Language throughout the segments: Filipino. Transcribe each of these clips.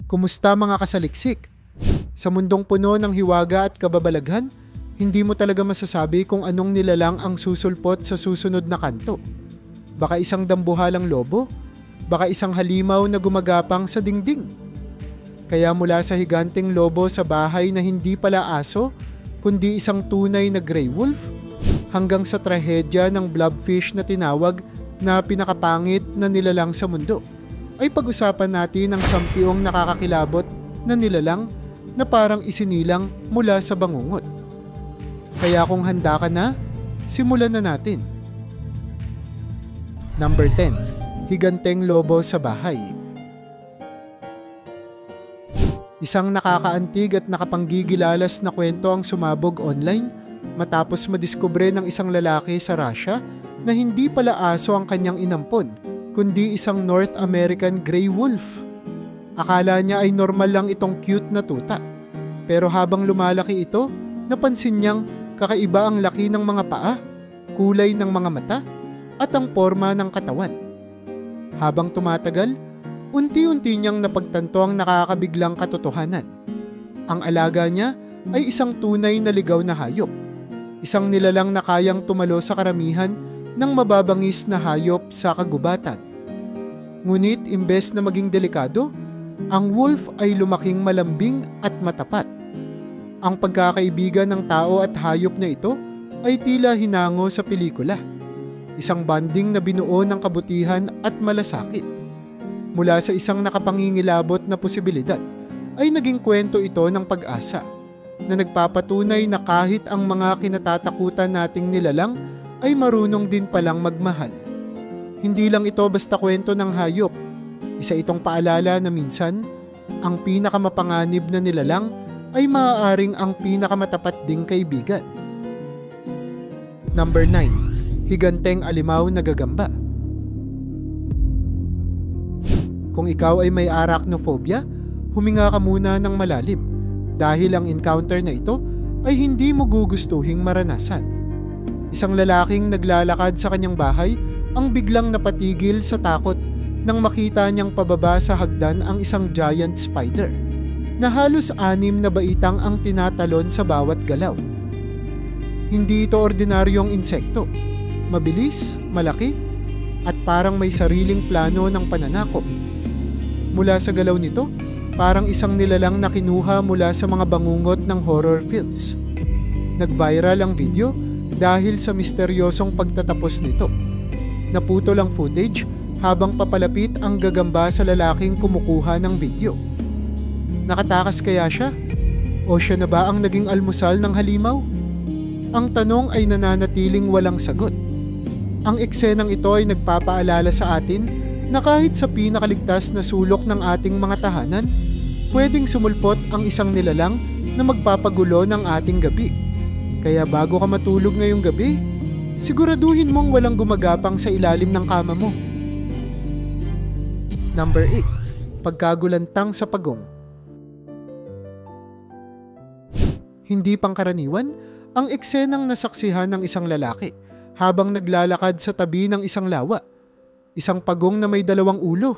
Kumusta mga kasaliksik? Sa mundong puno ng hiwaga at kababalaghan, hindi mo talaga masasabi kung anong nilalang ang susulpot sa susunod na kanto. Baka isang dambuhalang lobo, baka isang halimaw na gumagapang sa dingding. Kaya mula sa higanteng lobo sa bahay na hindi pala aso, kundi isang tunay na gray wolf, hanggang sa trahedya ng blobfish na tinawag na pinakapangit na nilalang sa mundo, ay pag-usapan natin ang sampiong nakakakilabot na nilalang na parang isinilang mula sa bangungot. Kaya kung handa ka na, simulan na natin. Number 10. Higanteng lobo sa bahay. Isang nakakaantig at nakapanggigilalas na kwento ang sumabog online matapos madiskubre ng isang lalaki sa Russia na hindi pala aso ang kanyang inampon, kundi isang North American Grey Wolf. Akala niya ay normal lang itong cute na tuta. Pero habang lumalaki ito, napansin niyang kakaiba ang laki ng mga paa, kulay ng mga mata, at ang porma ng katawan. Habang tumatagal, unti-unti niyang napagtanto ang nakakabiglang katotohanan. Ang alaga niya ay isang tunay na ligaw na hayop. Isang nilalang na kayang tumalo sa karamihan ng mababangis na hayop sa kagubatan. Ngunit imbes na maging delikado, ang wolf ay lumaking malambing at matapat. Ang pagkakaibigan ng tao at hayop na ito ay tila hinango sa pelikula. Isang banding na binuo ng kabutihan at malasakit. Mula sa isang nakapangingilabot na posibilidad, ay naging kwento ito ng pag-asa na nagpapatunay na kahit ang mga kinatatakutan nating nilalang ay marunong din palang magmahal. Hindi lang ito basta kwento ng hayop. Isa itong paalala na minsan, ang pinakamapanganib na nilalang ay maaaring ang pinakamatapat ding kaibigan. Number 9. Higanteng alimaw na gagamba. Kung ikaw ay may arachnophobia, huminga ka muna ng malalim dahil ang encounter na ito ay hindi mo gugustuhing maranasan. Isang lalaking naglalakad sa kanyang bahay ang biglang napatigil sa takot nang makita niyang pababa sa hagdan ang isang giant spider na halos 6 na baitang ang tinatalon sa bawat galaw. Hindi ito ordinaryong insekto. Mabilis, malaki, at parang may sariling plano ng pananakop. Mula sa galaw nito, parang isang nilalang na kinuha mula sa mga bangungot ng horror films. Nag-viral ang video dahil sa misteryosong pagtatapos nito. Naputol ang footage habang papalapit ang gagamba sa lalaking kumukuha ng video. Nakatakas kaya siya? O siya na ba ang naging almusal ng halimaw? Ang tanong ay nananatiling walang sagot. Ang eksenang ito ay nagpapaalala sa atin na kahit sa pinakaligtas na sulok ng ating mga tahanan, pwedeng sumulpot ang isang nilalang na magpapagulo ng ating gabi. Kaya bago ka matulog ngayong gabi, siguraduhin mong walang gumagapang sa ilalim ng kama mo. Number 8. Pagkagulantang sa pagong. Hindi pangkaraniwan ang eksenang nasaksihan ng isang lalaki habang naglalakad sa tabi ng isang lawa. Isang pagong na may 2 ulo.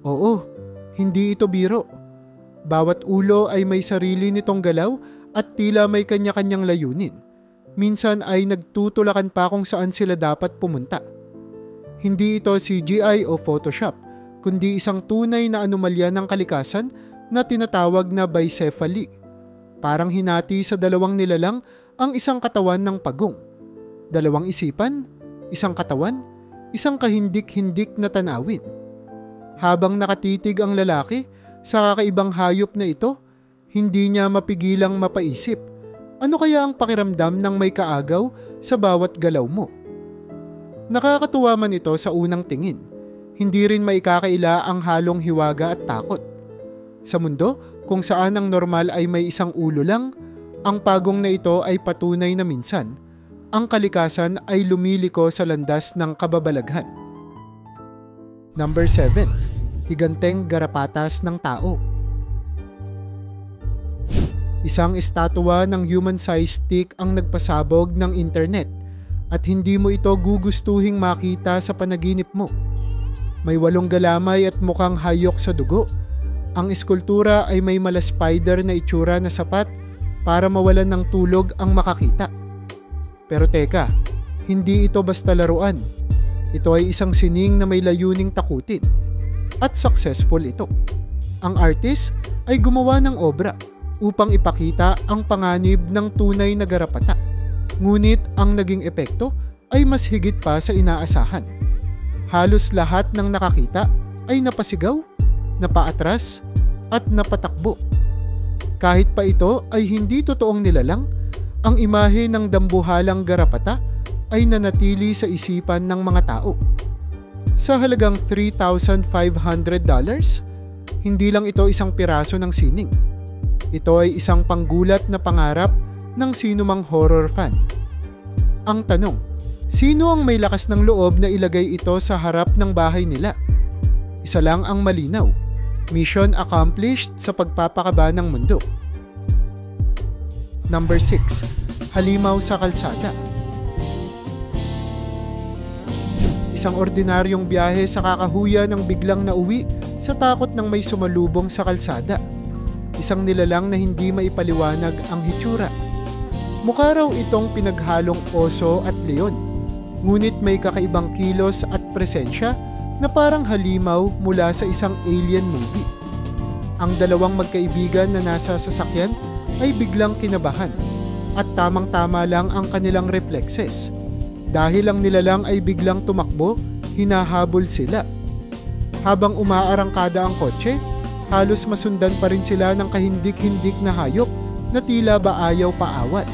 Oo, hindi ito biro. Bawat ulo ay may sarili nitong galaw at tila may kanya-kanyang layunin. Minsan ay nagtutulakan pa kung saan sila dapat pumunta. Hindi ito CGI o Photoshop, kundi isang tunay na anomalya ng kalikasan na tinatawag na bicephaly. Parang hinati sa 2 nilalang ang isang katawan ng pagong. 2 isipan, isang katawan, isang kahindik-hindik na tanawin. Habang nakatitig ang lalaki sa kakaibang hayop na ito, hindi niya mapigilang mapaisip, ano kaya ang pakiramdam ng may kaagaw sa bawat galaw mo? Nakakatuwa man ito sa unang tingin. Hindi rin maikakaila ang halong hiwaga at takot. Sa mundo, kung saan ang normal ay may isang ulo lang, ang pagong na ito ay patunay na minsan ang kalikasan ay lumiliko sa landas ng kababalaghan. Number 7. Higanteng garapatas ng tao. Isang estatwa ng human-sized stick ang nagpasabog ng internet at hindi mo ito gugustuhing makita sa panaginip mo. May 8 galamay at mukhang hayok sa dugo, Ang eskultura ay may mala spider na itsura na sapat para mawalan ng tulog ang makakita. Pero teka, hindi ito basta laruan. Ito ay isang sining na may layuning takutin. At successful ito. Ang artist ay gumawa ng obra upang ipakita ang panganib ng tunay na garapata. Ngunit ang naging epekto ay mas higit pa sa inaasahan. Halos lahat ng nakakita ay napasigaw, napaatras, at napatakbo. Kahit pa ito ay hindi totoong nilalang, ang imahe ng dambuhalang garapata ay nanatili sa isipan ng mga tao. Sa halagang $3,500, hindi lang ito isang piraso ng sining. Ito ay isang panggulat na pangarap ng sinumang horror fan. Ang tanong, sino ang may lakas ng loob na ilagay ito sa harap ng bahay nila? Isa lang ang malinaw. Mission accomplished sa pagpapakaba ng mundo. Number 6. Halimaw sa kalsada. Isang ordinaryong biyahe sa kakahuya ng biglang nauwi sa takot ng may sumalubong sa kalsada. Isang nilalang na hindi maipaliwanag ang hitsura. Mukha raw itong pinaghalong oso at leon, ngunit may kakaibang kilos at presensya na parang halimaw mula sa isang alien movie. Ang dalawang magkaibigan na nasa sasakyan ay biglang kinabahan at tamang-tama lang ang kanilang reflexes. Dahil ang nilalang ay biglang tumakbo, hinahabol sila. Habang umaarangkada ang kotse, halos masundan pa rin sila ng kahindik-hindik na hayop na tila ba ayaw paawat.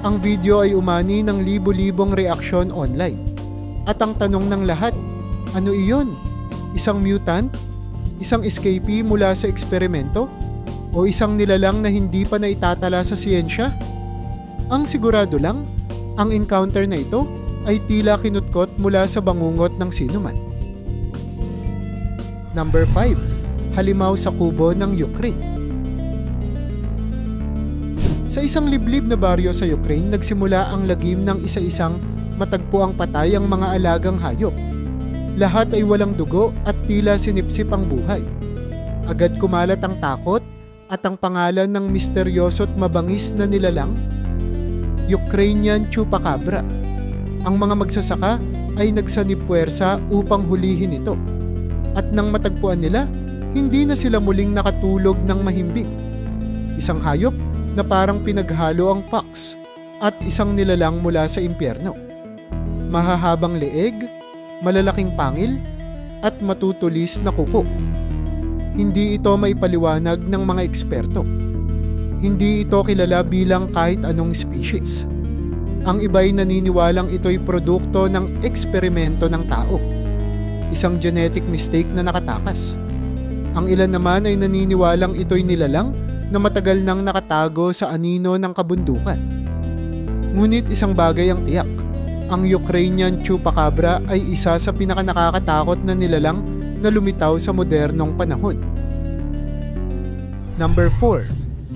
Ang video ay umani ng libo-libong reaksyon online. At ang tanong ng lahat, ano iyon? Isang mutant? Isang escapee mula sa eksperimento? O isang nilalang na hindi pa naitatala sa siyensya? Ang sigurado lang, ang encounter na ito ay tila kinutkot mula sa bangungot ng sinuman. Number 5. Halimaw sa kubo ng Ukraine. Sa isang liblib na baryo sa Ukraine, nagsimula ang lagim ng isa-isang matagpuang patay ang mga alagang hayop. Lahat ay walang dugo at tila sinipsip ang buhay. Agad kumalat ang takot at ang pangalan ng misteryoso't mabangis na nilalang, Ukrainian Chupacabra. Ang mga magsasaka ay nagsanib puwersa upang hulihin ito. At nang matagpuan nila, hindi na sila muling nakatulog ng mahimbing. Isang hayop na parang pinaghalo ang fox at isang nilalang mula sa impyerno. Mahahabang leeg, malalaking pangil, at matutulis na kuko. Hindi ito maipaliwanag ng mga eksperto. Hindi ito kilala bilang kahit anong species. Ang iba'y naniniwalang ito'y produkto ng eksperimento ng tao. Isang genetic mistake na nakatakas. Ang ilan naman ay naniniwalang ito'y nilalang na matagal nang nakatago sa anino ng kabundukan. Ngunit isang bagay ang tiyak. Ang Ukrainian Chupacabra ay isa sa pinakanakakatakot na nilalang na lumitaw sa modernong panahon. Number 4.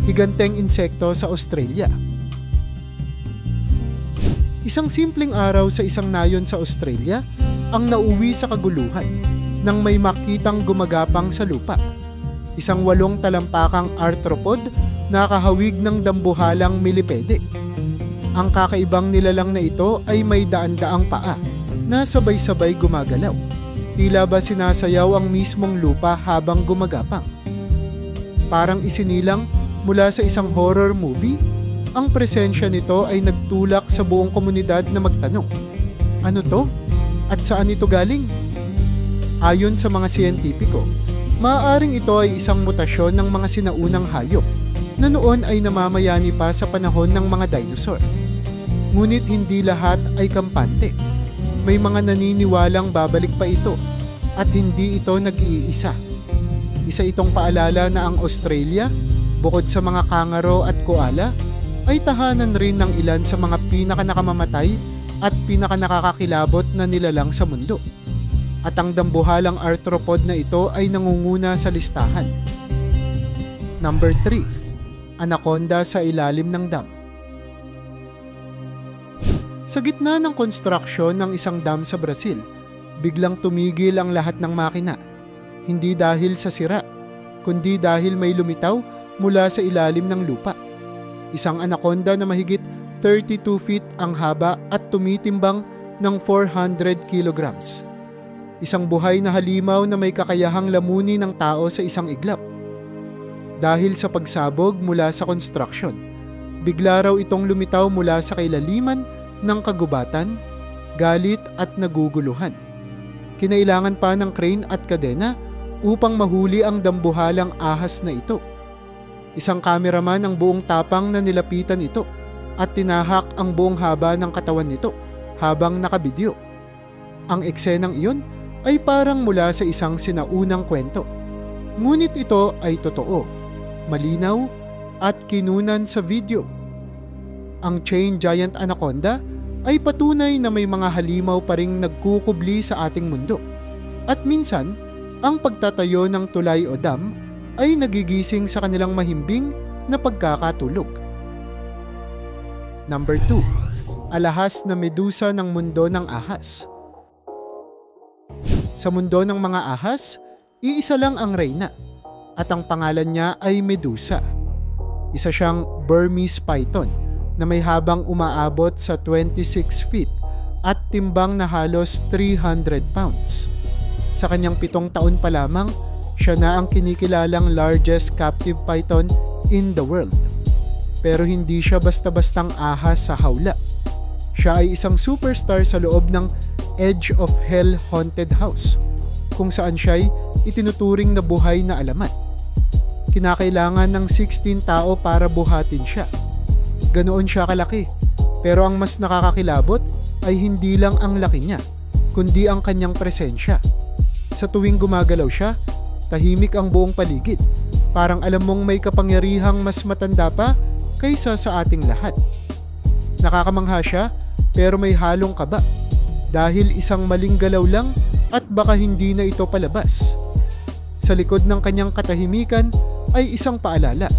Higanteng insekto sa Australia. Isang simpleng araw sa isang nayon sa Australia ang nauwi sa kaguluhan nang may makitang gumagapang sa lupa. Isang 8 talampakang arthropod na kahawig ng dambuhalang millipede. Ang kakaibang nilalang na ito ay may daan-daang paa na sabay-sabay gumagalaw. Tila ba sinasayaw ang mismong lupa habang gumagapang. Parang isinilang mula sa isang horror movie, ang presensya nito ay nagtulak sa buong komunidad na magtanong, ano to? At saan ito galing? Ayon sa mga siyentipiko, maaaring ito ay isang mutasyon ng mga sinaunang hayop na noon ay namamayani pa sa panahon ng mga dinosaur. Ngunit hindi lahat ay kampante. May mga naniniwalang babalik pa ito at hindi ito nag-iisa. Isa itong paalala na ang Australia, bukod sa mga kangaroo at koala, ay tahanan rin ng ilan sa mga pinakanakamamatay at pinakanakakakilabot na nilalang sa mundo. At ang dambuhalang arthropod na ito ay nangunguna sa listahan. Number 3. Anaconda sa ilalim ng dam. Sa gitna ng konstruksyon ng isang dam sa Brazil, biglang tumigil ang lahat ng makina. Hindi dahil sa sira, kundi dahil may lumitaw mula sa ilalim ng lupa. Isang anaconda na mahigit 32 feet ang haba at tumitimbang ng 400 kilograms. Isang buhay na halimaw na may kakayahang lamunin ng tao sa isang iglap. Dahil sa pagsabog mula sa construction, bigla raw itong lumitaw mula sa kailaliman ng kagubatan, galit at naguguluhan. Kinailangan pa ng crane at kadena upang mahuli ang dambuhalang ahas na ito. Isang kameraman ang buong tapang na nilapitan ito at tinahak ang buong haba ng katawan nito habang nakabidyo. Ang eksenang iyon ay parang mula sa isang sinaunang kwento. Ngunit ito ay totoo, malinaw at kinunan sa video. Ang chain giant anaconda ay patunay na may mga halimaw pa ring nagkukubli sa ating mundo. At minsan, ang pagtatayo ng tulay o dam ay nagigising sa kanilang mahimbing na pagkakatulog. Number 2. Alahas na medusa ng mundo ng ahas. Sa mundo ng mga ahas, iisa lang ang reyna at ang pangalan niya ay Medusa. Isa siyang Burmese python na may habang umaabot sa 26 feet at timbang na halos 300 pounds. Sa kanyang 7 taon pa lamang, siya na ang kinikilalang largest captive python in the world. Pero hindi siya basta-bastang ahas sa hawla. Siya ay isang superstar sa loob ng Edge of Hell Haunted House, kung saan siya'y itinuturing na buhay na alamat. Kinakailangan ng 16 tao para buhatin siya. Ganoon siya kalaki, pero ang mas nakakakilabot ay hindi lang ang laki niya, kundi ang kanyang presensya. Sa tuwing gumagalaw siya, tahimik ang buong paligid. Parang alam mong may kapangyarihang mas matanda pa kaysa sa ating lahat. Nakakamangha siya, pero may halong kaba dahil isang maling galaw lang at baka hindi na ito palabas. Sa likod ng kanyang katahimikan ay isang paalala.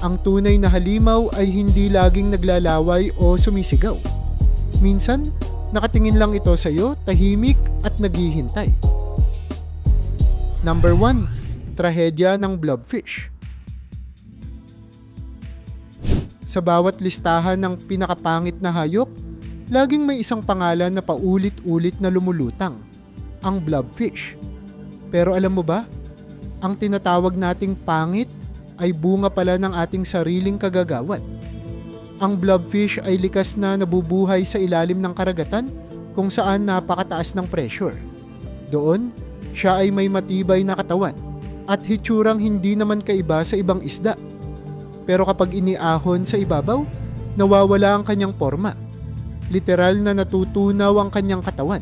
Ang tunay na halimaw ay hindi laging naglalaway o sumisigaw. Minsan, nakatingin lang ito sa iyo, tahimik at naghihintay. Number 1. Trahedya ng blobfish. Sa bawat listahan ng pinakapangit na hayop, laging may isang pangalan na paulit-ulit na lumulutang, ang blobfish. Pero alam mo ba, ang tinatawag nating pangit ay bunga pala ng ating sariling kagagawan. Ang blobfish ay likas na nabubuhay sa ilalim ng karagatan kung saan napakataas ng pressure. Doon, siya ay may matibay na katawan at hitsurang hindi naman kaiba sa ibang isda. Pero kapag iniahon sa ibabaw, nawawala ang kanyang forma. Literal na natutunaw ang kanyang katawan.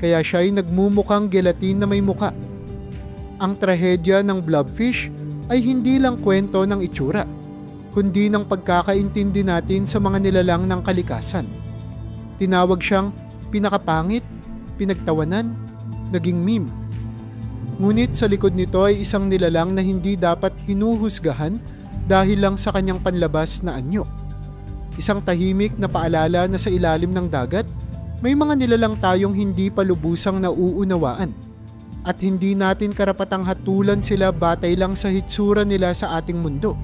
Kaya siya ay nagmumukhang gelatin na may muka. Ang trahedya ng blobfish ay hindi lang kwento ng itsura, kundi ng pagkakaintindi natin sa mga nilalang ng kalikasan. Tinawag siyang pinakapangit, pinagtawanan, naging meme. Ngunit sa likod nito ay isang nilalang na hindi dapat hinuhusgahan dahil lang sa kanyang panlabas na anyo. Isang tahimik na paalala na sa ilalim ng dagat, may mga nilalang tayong hindi pa lubusang nauunawaan. At hindi natin karapatang hatulan sila batay lang sa hitsura nila sa ating mundo.